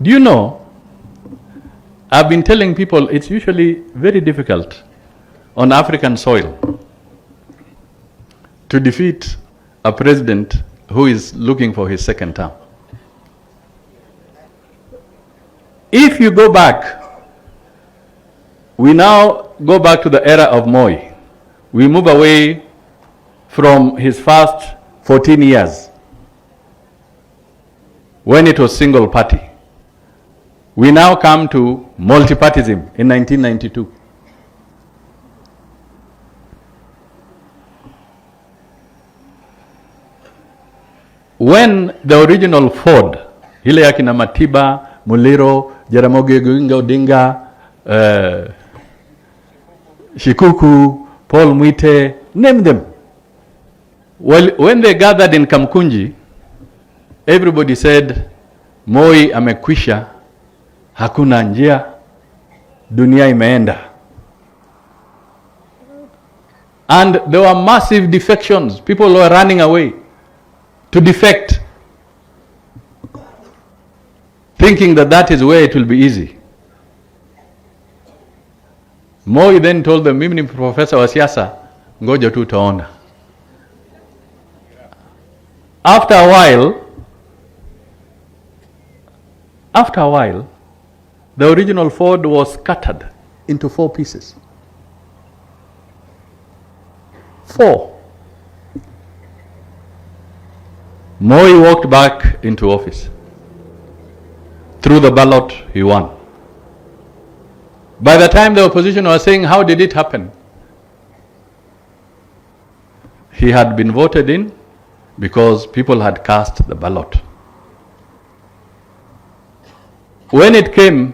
Do you know, I've been telling people it's usually very difficult on African soil to defeat a president who is looking for his second term. If you go back, we now go back to the era of Moi. We move away from his first 14 years when it was single party. We now come to multipartism in 1992. When the original Ford, ile ya kina Matiba, Muliro, Jaramogi Oginga Odinga, Shikuku, Paul Mwite, name them. Well, when they gathered in Kamkunji, everybody said, Moi amekwisha, hakuna njia, dunia imeenda. And there were massive defections. People were running away to defect, thinking that that is where it will be easy. Moi then told them, mimi ni professor wa siasa, ngoja tu utaona. After a while, the original Ford was scattered into 4 pieces. 4. Moi walked back into office. Through the ballot, he won. By the time the opposition was saying, how did it happen? He had been voted in because people had cast the ballot. When it came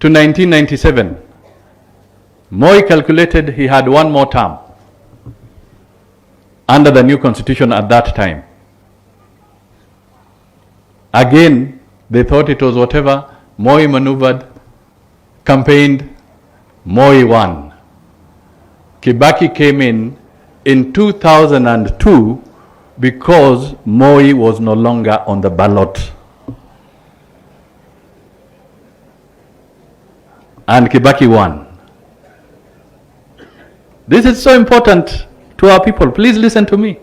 to 1997, Moi calculated he had 1 more term under the new constitution at that time. Again, they thought it was whatever. Moi maneuvered, campaigned, Moi won. Kibaki came in 2002 because Moi was no longer on the ballot. And Kibaki won. This is so important to our people. Please listen to me.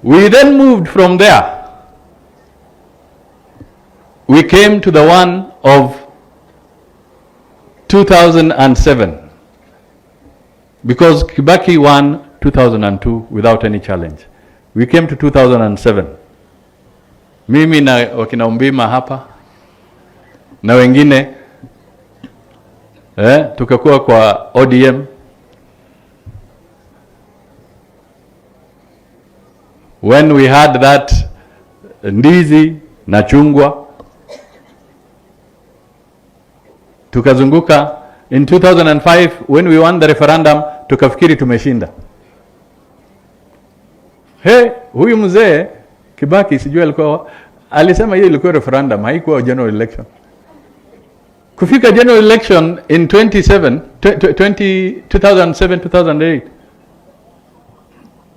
We then moved from there. We came to the one of 2007 because Kibaki won 2002 without any challenge. We came to 2007. Mimi na wakina Umbima hapa na wengine tukakuwa kwa ODM. When we had that ndizi na chungwa, tukazunguka. In 2005 when we won the referendum, tukafikiri tumeshinda. Huyu mzee Kibaki sijui alisema hiyo ilikuwa referendum, haikuwa general election. Kufika general election in 2007-2008,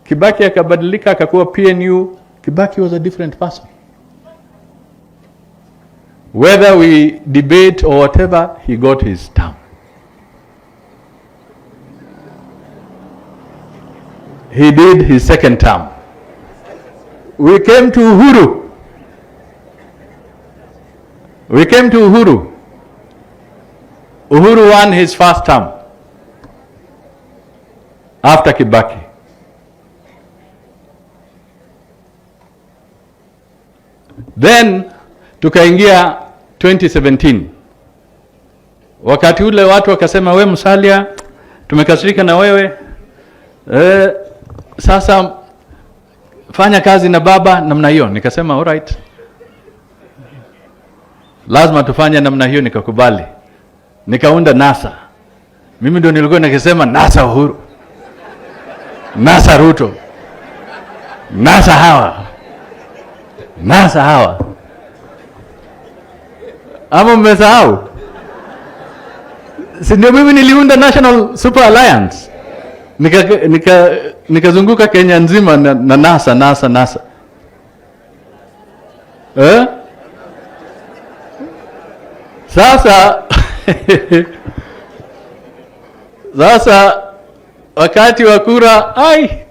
Kibaki akabadilika akakuwa PNU. Kibaki was a different person. Whether we debate or whatever, he got his term. He did his second term. We came to Uhuru. Uhuru won his first term after Kibaki. Then tukaingia 2017. Wakati ule watu wakasema, we Musalia, tumekasirika na wewe. Sasa fanya kazi na baba namna hiyo. Nikasema alright, lazima tufanye namna hiyo. Nikakubali, nikaunda NASA. Mimi ndio nilikuwa nikisema NASA Uhuru, NASA Ruto, NASA hawa. Ama mmesahau? Si ndio mimi niliunda National Super Alliance. Nikazunguka Kenya nzima na NASA. Sasa sasa wakati wa kura, ai,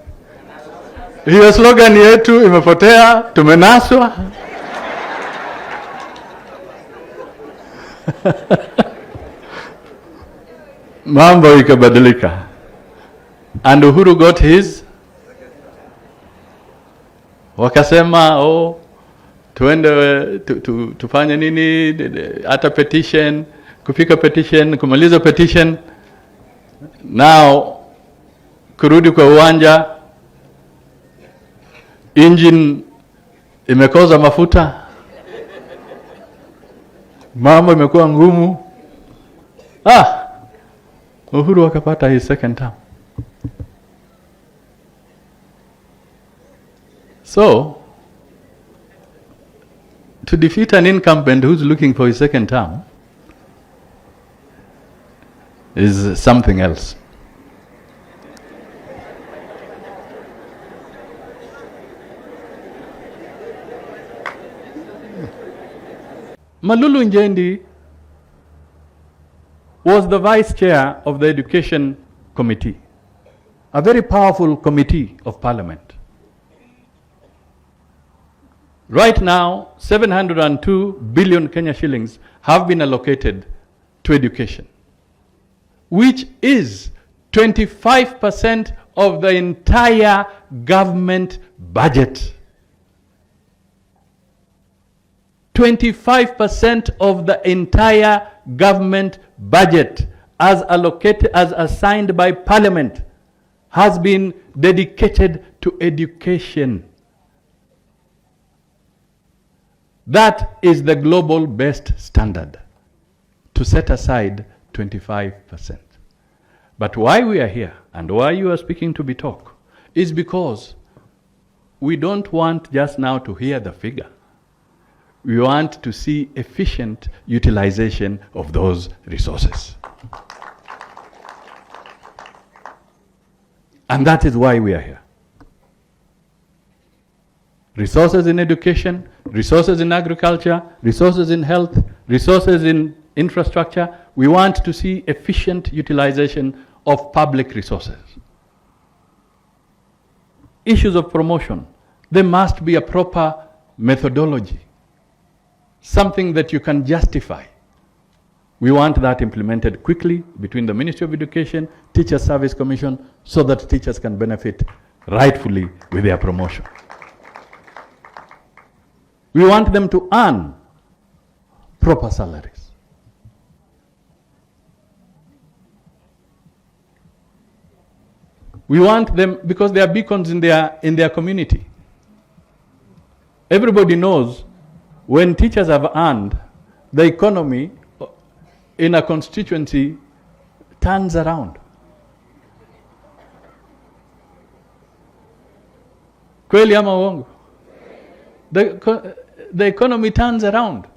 hiyo slogan yetu imepotea, tumenaswa. Mambo ikabadilika. And Uhuru got his. Wakasema, oh, tuende tufanye nini, hata petition, kupika petition, kumaliza petition. Now kurudi kwa uwanja, engine imekoza mafuta, mambo imekuwa ngumu. Uhuru akapata his second term. So to defeat an incumbent who's looking for his second term is something else. Malulu Njendi was the vice chair of the Education Committee, a very powerful committee of parliament. Right now, 702 billion Kenya shillings have been allocated to education, which is 25% of the entire government budget. 25% of the entire government budget, as allocated, as assigned by parliament, has been dedicated to education. That is the global best standard, to set aside 25%. But why we are here and why you are speaking to be talk is because we don't want just now to hear the figure. We want to see efficient utilization of those resources. And that is why we are here. Resources in education, resources in agriculture, resources in health, resources in infrastructure. We want to see efficient utilization of public resources. Issues of promotion, there must be a proper methodology, something that you can justify. We want that implemented quickly between the Ministry of Education, Teacher Service Commission, so that teachers can benefit rightfully with their promotion. We want them to earn proper salaries. We want them, because they are beacons in their community. Everybody knows when teachers have earned, the economy in a constituency turns around. Kweli ama uongo? The economy turns around.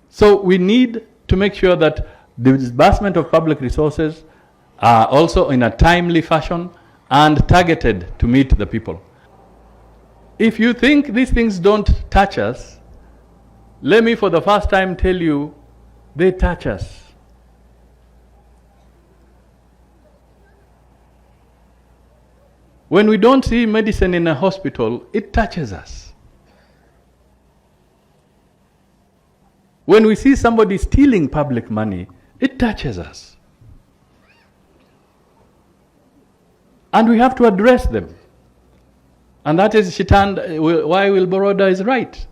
So we need to make sure that the disbursement of public resources are also in a timely fashion and targeted to meet the people. If you think these things don't touch us, let me for the first time tell you, they touch us. When we don't see medicine in a hospital, it touches us. When we see somebody stealing public money, it touches us. And we have to address them. And that is why Wilboroda is right.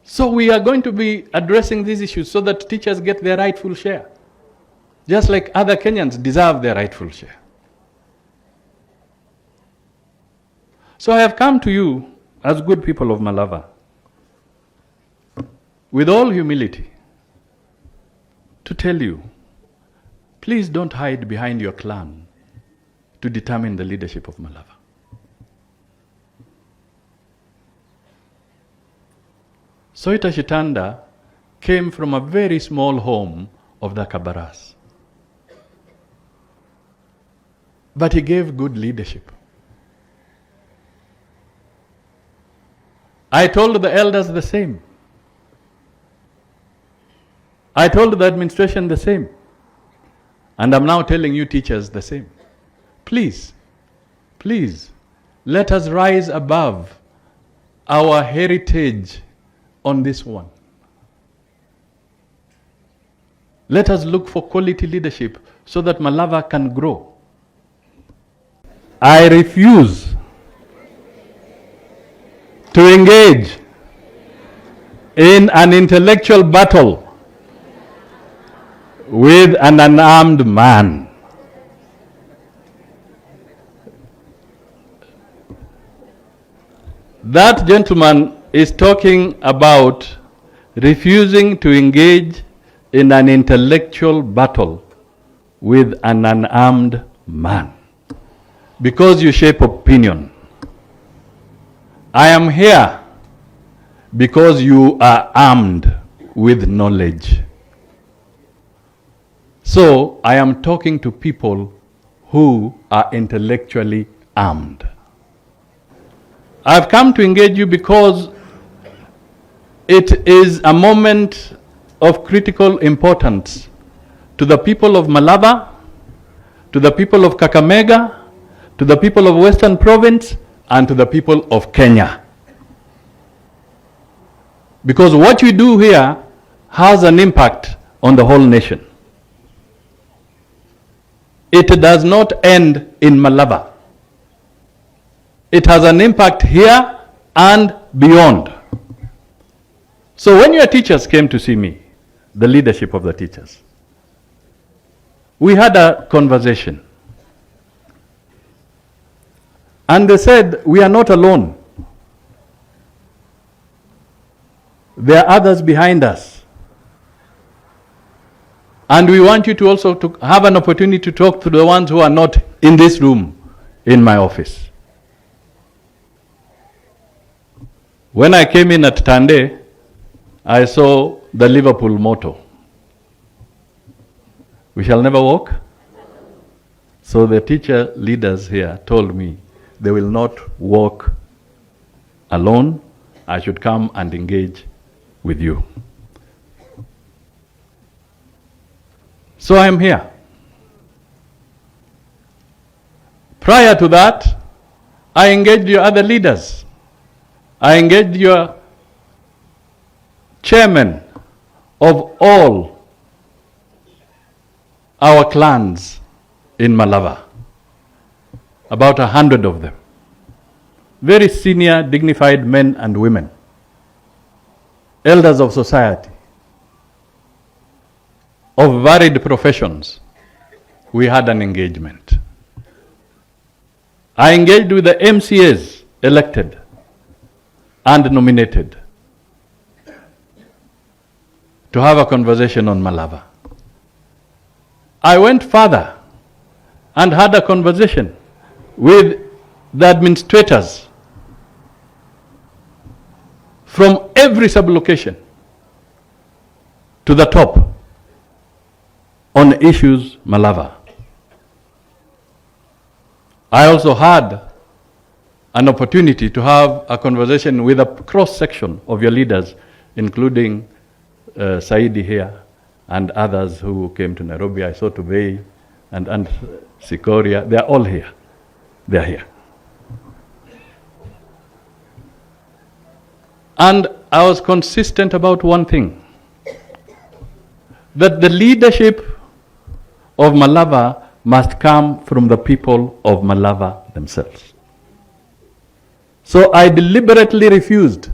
So we are going to be addressing these issues so that teachers get their rightful share, just like other Kenyans deserve their rightful share. So I have come to you as good people of Malava, with all humility, to tell you, please don't hide behind your clan to determine the leadership of Malava. Soita Shitanda came from a very small home of the Kabaras. But he gave good leadership. I told the elders the same. I told the administration the same. And I'm now telling you teachers the same. Please, please, let us rise above our heritage on this one. Let us look for quality leadership so that Malava can grow. I refuse to engage in an intellectual battle with an unarmed man. That gentleman is talking about refusing to engage in an intellectual battle with an unarmed man. Because you shape opinion. I am here because you are armed with knowledge. So I am talking to people who are intellectually armed. I've come to engage you because it is a moment of critical importance to the people of Malava, to the people of Kakamega, to the people of Western Province, and to the people of Kenya. Because what you do here has an impact on the whole nation. It does not end in Malava. It has an impact here and beyond. So when your teachers came to see me, the leadership of the teachers, we had a conversation. And they said, we are not alone. There are others behind us. And we want you to also to have an opportunity to talk to the ones who are not in this room, in my office. When I came in at Tande, I saw the Liverpool motto. We shall never walk. So the teacher leaders here told me they will not walk alone. I should come and engage with you. So I am here. Prior to that, I engaged your other leaders. I engaged your chairman of all our clans in Malava, about 100 of them. Very senior, dignified men and women, elders of society, of varied professions. We had an engagement. I engaged with the MCAs elected and nominated to have a conversation on Malava. I went further and had a conversation with the administrators from every sublocation to the top on issues Malava. I also had an opportunity to have a conversation with a cross-section of your leaders, including Saidi here and others who came to Nairobi. I saw Tubei and Sikoria. They are all here. They are here. And I was consistent about one thing, that the leadership of Malava must come from the people of Malava themselves. So I deliberately refused.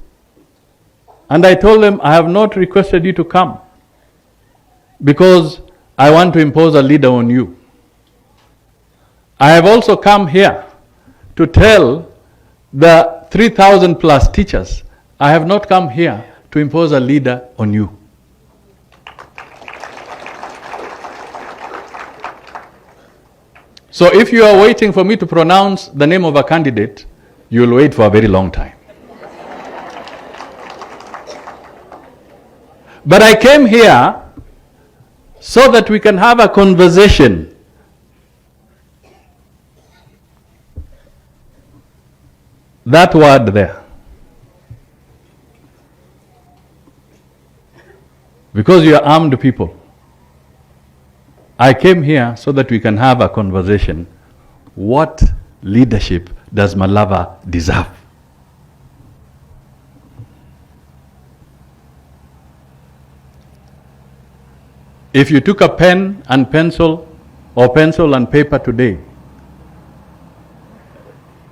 And I told them, I have not requested you to come because I want to impose a leader on you. I have also come here to tell the 3,000 plus teachers, I have not come here to impose a leader on you. So if you are waiting for me to pronounce the name of a candidate, you will wait for a very long time. But I came here so that we can have a conversation. That word there, because you are armed people. I came here so that we can have a conversation. What leadership does Malava deserve? If you took a pen and pencil or pencil and paper today,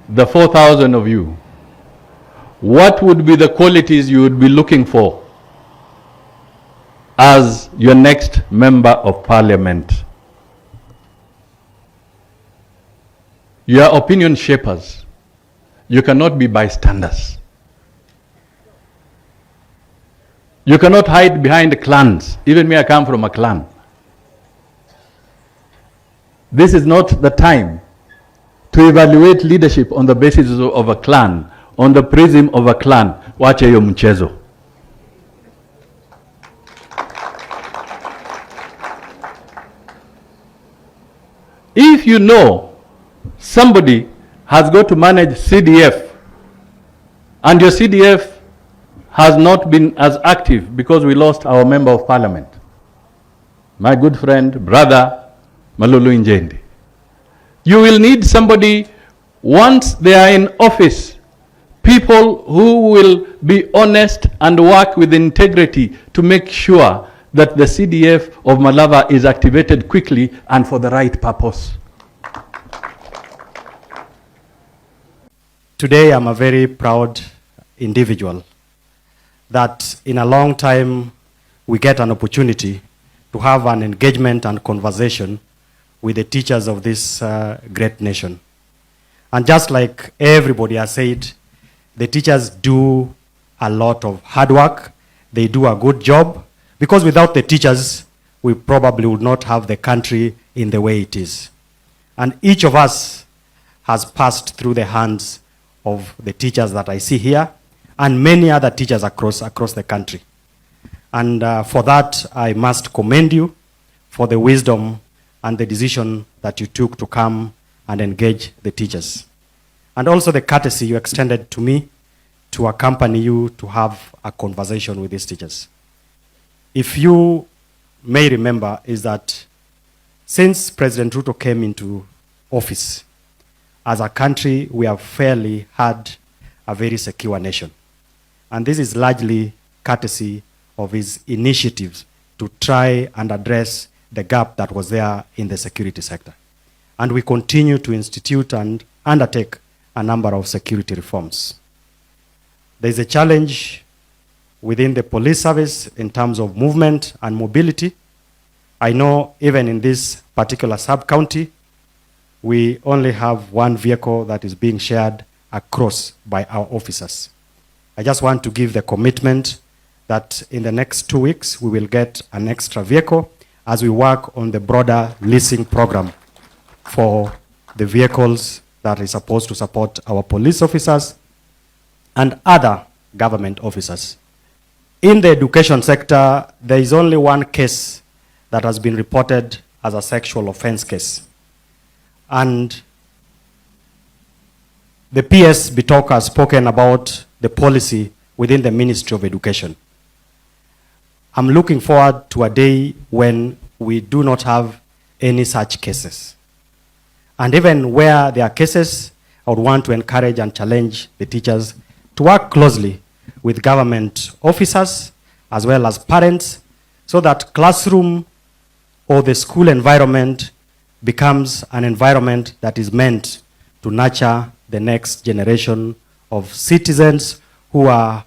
the 4,000 of you, what would be the qualities you would be looking for as your next member of parliament? You are opinion shapers. You cannot be bystanders. You cannot hide behind clans. Even me, I come from a clan. This is not the time to evaluate leadership on the basis of a clan, on the prism of a clan. Wache hiyo mchezo. If you know somebody has got to manage CDF and your CDF has not been as active because we lost our member of parliament, my good friend, brother, Malulu Njendi, you will need somebody, once they are in office, people who will be honest and work with integrity to make sure that the CDF of Malava is activated quickly and for the right purpose. Today I'm a very proud individual that in a long time we get an opportunity to have an engagement and conversation with the teachers of this great nation. And just like everybody has said, the teachers do a lot of hard work. They do a good job, because without the teachers, we probably would not have the country in the way it is. And each of us has passed through the hands of the teachers that I see here, and many other teachers across the country. And for that, I must commend you for the wisdom and the decision that you took to come and engage the teachers. And also the courtesy you extended to me to accompany you to have a conversation with these teachers. If you may remember, is that since President Ruto came into office, as a country, we have fairly had a very secure nation. And this is largely courtesy of his initiatives to try and address the gap that was there in the security sector. And we continue to institute and undertake a number of security reforms. There is a challenge within the police service in terms of movement and mobility. I know even in this particular sub-county, we only have one vehicle that is being shared across by our officers. I just want to give the commitment that in the next 2 weeks, we will get an extra vehicle as we work on the broader leasing program for the vehicles that is supposed to support our police officers and other government officers. In the education sector, there is only one case that has been reported as a sexual offense case. And the PS Bitok has spoken about the policy within the Ministry of Education. I'm looking forward to a day when we do not have any such cases. And even where there are cases, I would want to encourage and challenge the teachers to work closely with government officers as well as parents, so that classroom or the school environment becomes an environment that is meant to nurture the next generation of citizens who are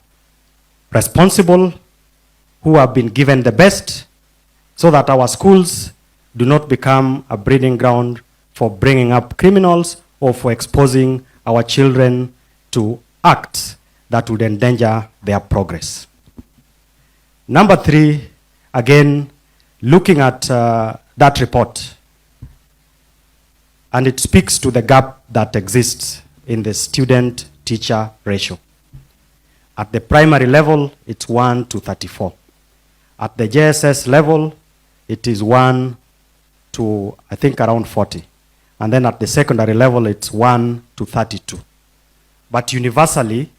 responsible, who have been given the best, so that our schools do not become a breeding ground for bringing up criminals or for exposing our children to acts that would endanger their progress. Number 3, again, looking at that report, and it speaks to the gap that exists in the student-teacher ratio. At the primary level, it's 1 to 34. At the JSS level, it is 1 to, I think, around 40. And then at the secondary level, it's 1 to 32. But universally,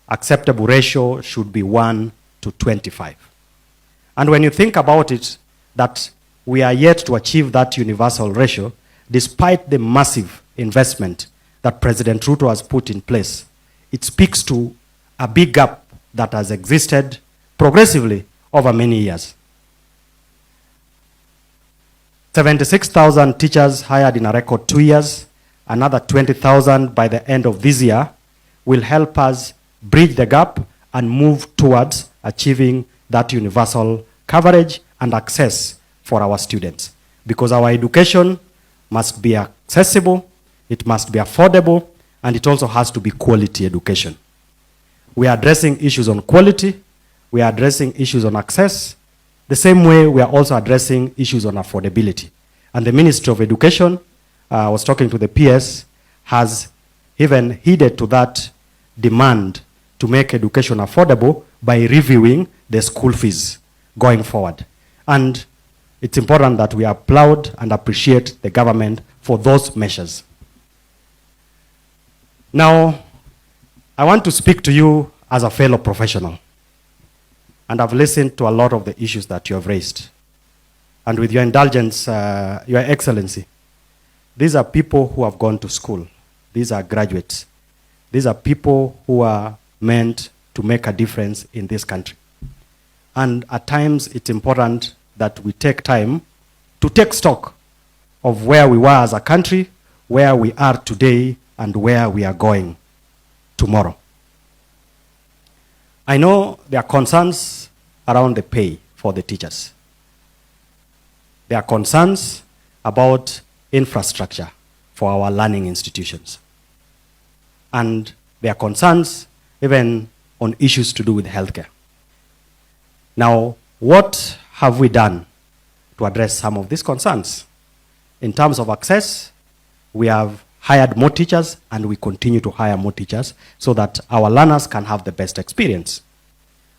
acceptable ratio should be 1 to 25. And when you think about it, that we are yet to achieve that universal ratio, despite the massive investment that President Ruto has put in place, it speaks to a big gap that has existed progressively over many years. 76,000 teachers hired in a record 2 years, another 20,000 by the end of this year, will help us bridge the gap and move towards achieving that universal coverage and access for our students. Because our education must be accessible, it must be affordable, and it also has to be quality education. We are addressing issues on quality, we are addressing issues on access, the same way we are also addressing issues on affordability. And the Ministry of Education, I was talking to the PS, has even heeded to that demand to make education affordable by reviewing the school fees going forward. And it's important that we applaud and appreciate the government for those measures. Now, I want to speak to you as a fellow professional. And I've listened to a lot of the issues that you have raised. And with your indulgence, Your Excellency, these are people who have gone to school. These are graduates. These are people who are meant to make a difference in this country. And at times, it's important that we take time to take stock of where we were as a country, where we are today, and where we are going tomorrow. I know there are concerns around the pay for the teachers. There are concerns about infrastructure for our learning institutions. And there are concerns even on issues to do with healthcare. Now, what have we done to address some of these concerns? In terms of access, we have hired more teachers and we continue to hire more teachers so that our learners can have the best experience.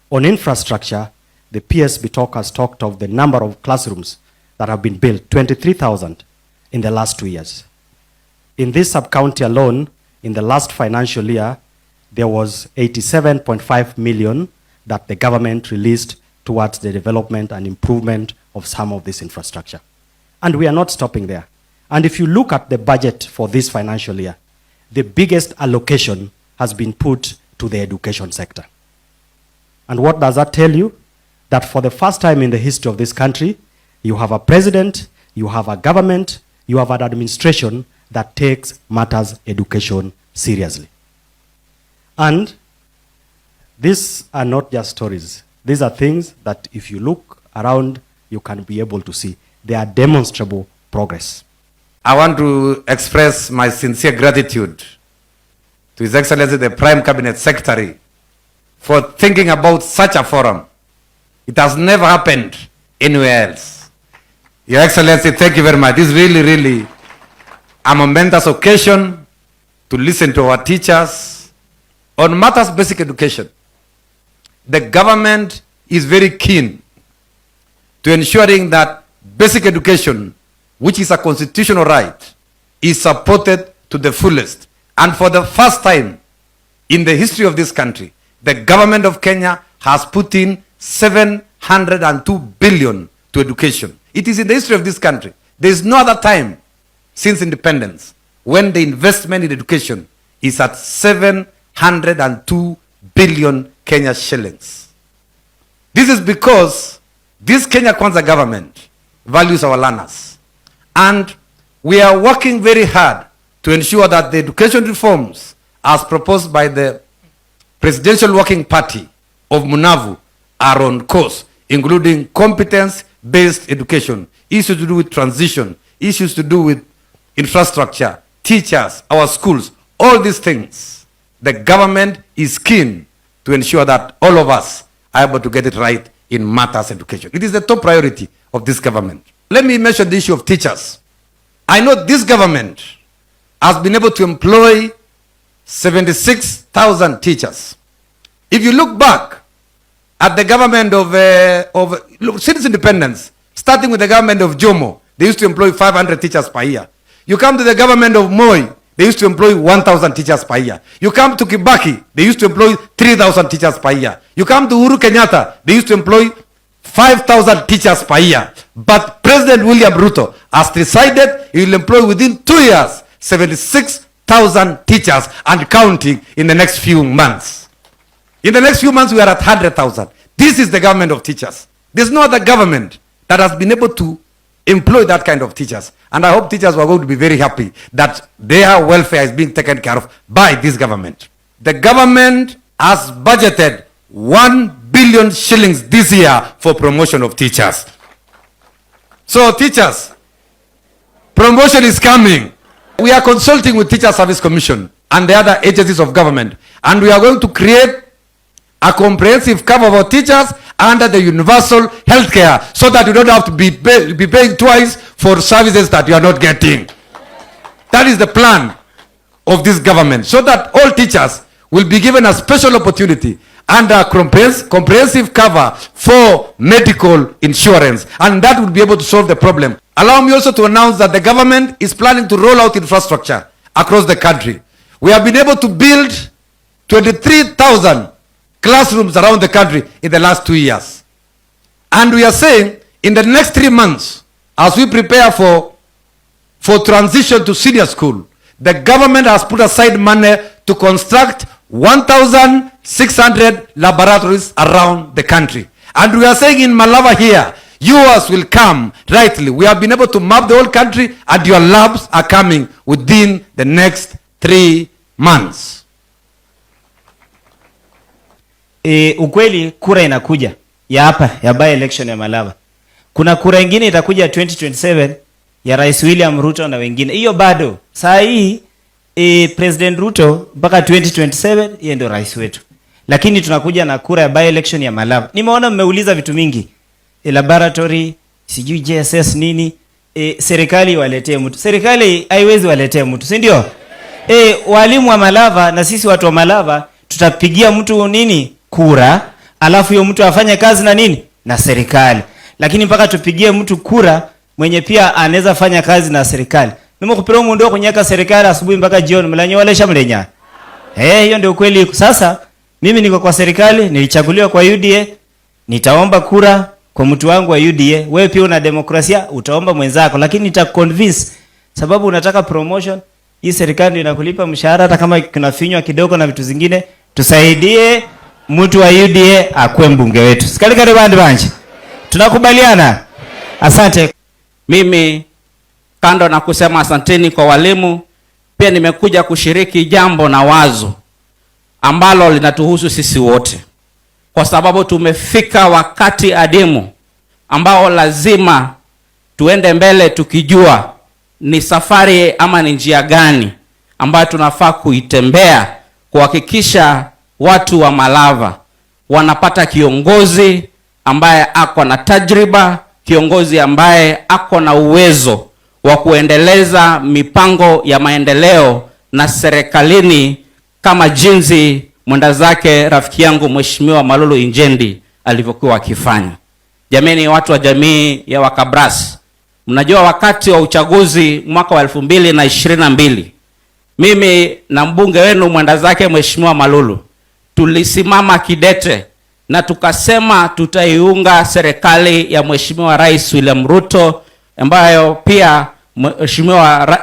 On infrastructure, the PSB talk has talked of the number of classrooms that have been built, 23,000 in the last 2 years. In this sub-county alone, in the last financial year, there was 87.5 million that the government released towards the development and improvement of some of this infrastructure. And we are not stopping there. And if you look at the budget for this financial year, the biggest allocation has been put to the education sector. And what does that tell you? That for the first time in the history of this country, you have a president, you have a government, you have an administration that takes matters education seriously. And these are not just stories. These are things that if you look around, you can be able to see. They are demonstrable progress. I want to express my sincere gratitude to His Excellency the Prime Cabinet Secretary for thinking about such a forum. It has never happened anywhere else. Your Excellency, thank you very much. This is really a momentous occasion to listen to our teachers on matters of basic education. The government is very keen to ensuring that basic education, which is a constitutional right, is supported to the fullest. And for the first time in the history of this country, the government of Kenya has put in 702 billion to education. It is in the history of this country. There is no other time since independence when the investment in education is at 702 billion Kenya shillings. This is because this Kenya Kwanza government values our learners. And we are working very hard to ensure that the education reforms as proposed by the Presidential Working Party of Munavu are on course, including competence-based education, issues to do with transition, issues to do with infrastructure, teachers, our schools, all these things. The government is keen to ensure that all of us are able to get it right in matters education. It is the top priority of this government. Let me mention the issue of teachers. I know this government has been able to employ 76,000 teachers. If you look back at the government since independence, starting with the government of Jomo, they used to employ 500 teachers per year. You come to the government of Moi, they used to employ 1,000 teachers per year. You come to Kibaki, they used to employ 3,000 teachers per year. You come to Uhuru Kenyatta, they used to employ 5,000 teachers per year. But President William Ruto has decided he will employ within 2 years 76,000 teachers and counting in the next few months. In the next few months, we are at 100,000. This is the government of teachers. There's no other government that has been able to employ that kind of teachers. And I hope teachers are going to be very happy that their welfare is being taken care of by this government. The government has budgeted 1 billion shillings this year for promotion of teachers. So teachers, promotion is coming. We are consulting with Teacher Service Commission and the other agencies of government, and we are going to create a comprehensive cover for teachers under the universal health care, so that you don't have to be paying twice for services that you are not getting. That is the plan of this government, so that all teachers will be given a special opportunity and a comprehensive cover for medical insurance, and that will be able to solve the problem. Allow me also to announce that the government is planning to roll out infrastructure across the country. We have been able to build 23,000 classrooms around the country in the last 2 years. And we are saying in the next 3 months, as we prepare for transition to senior school, the government has put aside money to construct 1,600 laboratories around the country. And we are saying in Malava here, yours will come rightly. We have been able to map the whole country, and your labs are coming within the next 3 months. Ukweli kura inakuja ya hapa ya by election ya Malava. Kuna kura nyingine itakuja 2027 ya Rais William Ruto na wengine. Hiyo bado. Saa hii President Ruto mpaka 2027 yeye ndio rais wetu. Lakini tunakuja na kura ya by election ya Malava. Nimeona mmeuliza vitu mingi. Laboratory, sijui JSS nini, serikali waletee mtu. Serikali haiwezi waletea mtu, si ndio? Walimu wa Malava na sisi watu wa Malava tutapigia mtu nini? Kura, alafu hiyo mtu afanye kazi na nini? Na serikali. Lakini mpaka tupigie mtu kura mwenye pia anaweza fanya kazi na serikali. Mimi kupira mundo kunyaka serikali asubuhi mpaka jioni mlanyo wale shamlenya. Hiyo ndio kweli. Sasa mimi niko kwa serikali, nilichaguliwa kwa UDA, nitaomba kura kwa mtu wangu wa UDA. Wewe pia una demokrasia, utaomba mwenzako, lakini nitaconvince sababu unataka promotion. Hii serikali ndio inakulipa mshahara hata kama kunafinywa kidogo na vitu zingine. Tusaidie mtu wa UDA akue mbunge wetu. Sikali kare bandi banji. Tunakubaliana? Asante. Mimi kando na kusema asanteni kwa walimu, pia nimekuja kushiriki jambo na wazo ambalo linatuhusu sisi wote. Kwa sababu tumefika wakati adimu ambao lazima tuende mbele tukijua ni safari ama ni njia gani ambayo tunafaa kuitembea kuhakikisha watu wa Malava wanapata kiongozi ambaye ako na tajriba, kiongozi ambaye ako na uwezo wa kuendeleza mipango ya maendeleo na serikalini kama jinsi mwenda zake rafiki yangu Mheshimiwa Malulu Injendi alivyokuwa akifanya. Jameni, watu wa jamii ya Wakabras, mnajua wakati wa uchaguzi mwaka wa 2022 mimi na mbunge wenu mwenda zake Mheshimiwa Malulu tulisimama kidete na tukasema tutaiunga serikali ya Mheshimiwa Rais William Ruto, ambayo pia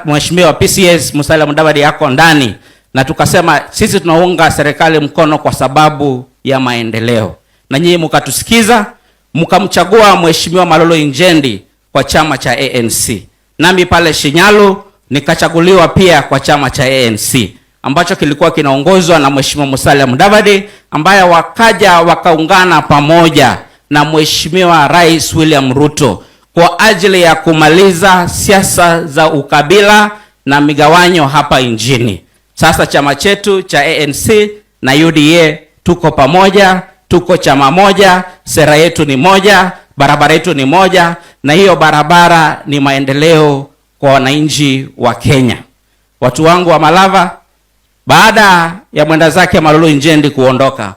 Mheshimiwa PCS Musalia Mudavadi yako ndani, na tukasema sisi tunaunga serikali mkono kwa sababu ya maendeleo. Na nyinyi mkatusikiza, mkamchagua Mheshimiwa Malulu Injendi kwa chama cha ANC. Nami pale Shinyalu nikachaguliwa pia kwa chama cha ANC ambacho kilikuwa kinaongozwa na Mheshimiwa Musalia Mudavadi, ambaye wakaja wakaungana pamoja na Mheshimiwa Rais William Ruto kwa ajili ya kumaliza siasa za ukabila na migawanyo hapa nchini. Sasa chama chetu cha ANC na UDA tuko pamoja, tuko chama moja, sera yetu ni moja, barabara yetu ni moja, na hiyo barabara ni maendeleo kwa wananchi wa Kenya. Watu wangu wa Malava, baada ya mwenda zake Malulu Injendi kuondoka,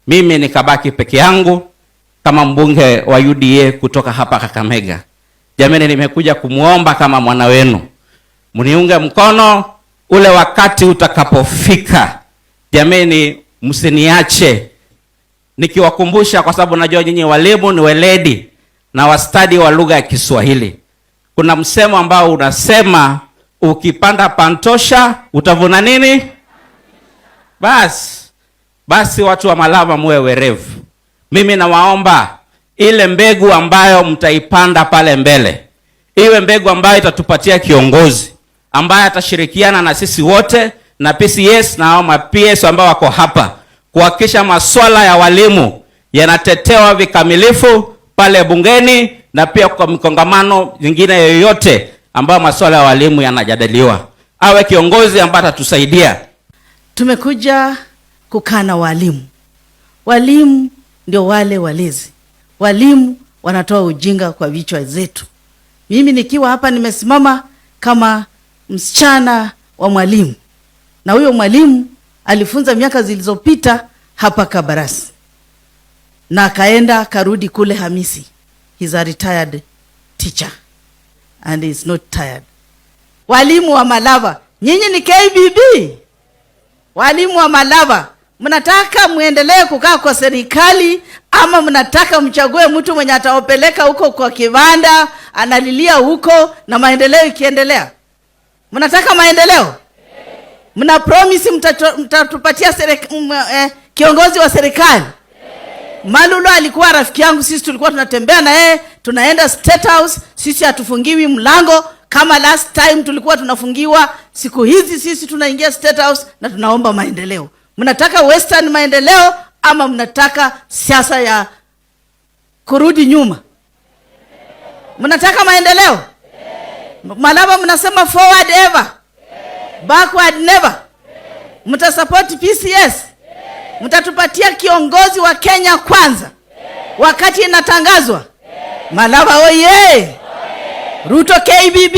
mimi nikabaki peke yangu kama mbunge wa UDA kutoka hapa Kakamega. Jamani, nimekuja kumuomba kama mwana wenu, mniunge mkono ule wakati utakapofika. Jamani, msiniache nikiwakumbusha, kwa sababu najua nyinyi walimu ni weledi na wastadi wa lugha ya Kiswahili. Kuna msemo ambao unasema ukipanda pantosha utavuna nini? Basi watu wa Malava muwe werevu. Mimi nawaomba ile mbegu ambayo mtaipanda pale mbele iwe mbegu ambayo itatupatia kiongozi ambaye atashirikiana na sisi wote na PCS na hao PS ambao wako hapa kuhakikisha masuala ya walimu yanatetewa vikamilifu pale bungeni, na pia kwa mikongamano nyingine yoyote ambayo masuala ya walimu yanajadiliwa. Awe kiongozi ambaye atatusaidia. Tumekuja kukaa na walimu. Walimu ndio wale walezi. Walimu wanatoa ujinga kwa vichwa zetu. Mimi nikiwa hapa nimesimama kama msichana wa mwalimu. Na huyo mwalimu alifunza miaka zilizopita hapa Kabarasi. Na akaenda karudi kule Hamisi. He's a retired teacher and he's not tired. Walimu wa Malava, nyinyi ni KBB. Walimu wa Malava, mnataka muendelee kukaa kwa serikali ama mnataka mchague mtu mwenye atawapeleka huko kwa kibanda analilia huko na maendeleo ikiendelea? Mnataka maendeleo? Mna promise mtatupatia kiongozi wa serikali? Malulu alikuwa rafiki yangu, sisi tulikuwa tunatembea na yeye, tunaenda State House, sisi hatufungiwi mlango kama last time tulikuwa tunafungiwa. Siku hizi sisi tunaingia State House na tunaomba maendeleo. Mnataka western maendeleo ama mnataka siasa ya kurudi nyuma? Mnataka maendeleo? Malava mnasema forward ever, backward never. Mtasupport PCS? Mtatupatia kiongozi wa Kenya kwanza wakati inatangazwa? Malava oye! Ruto KBB!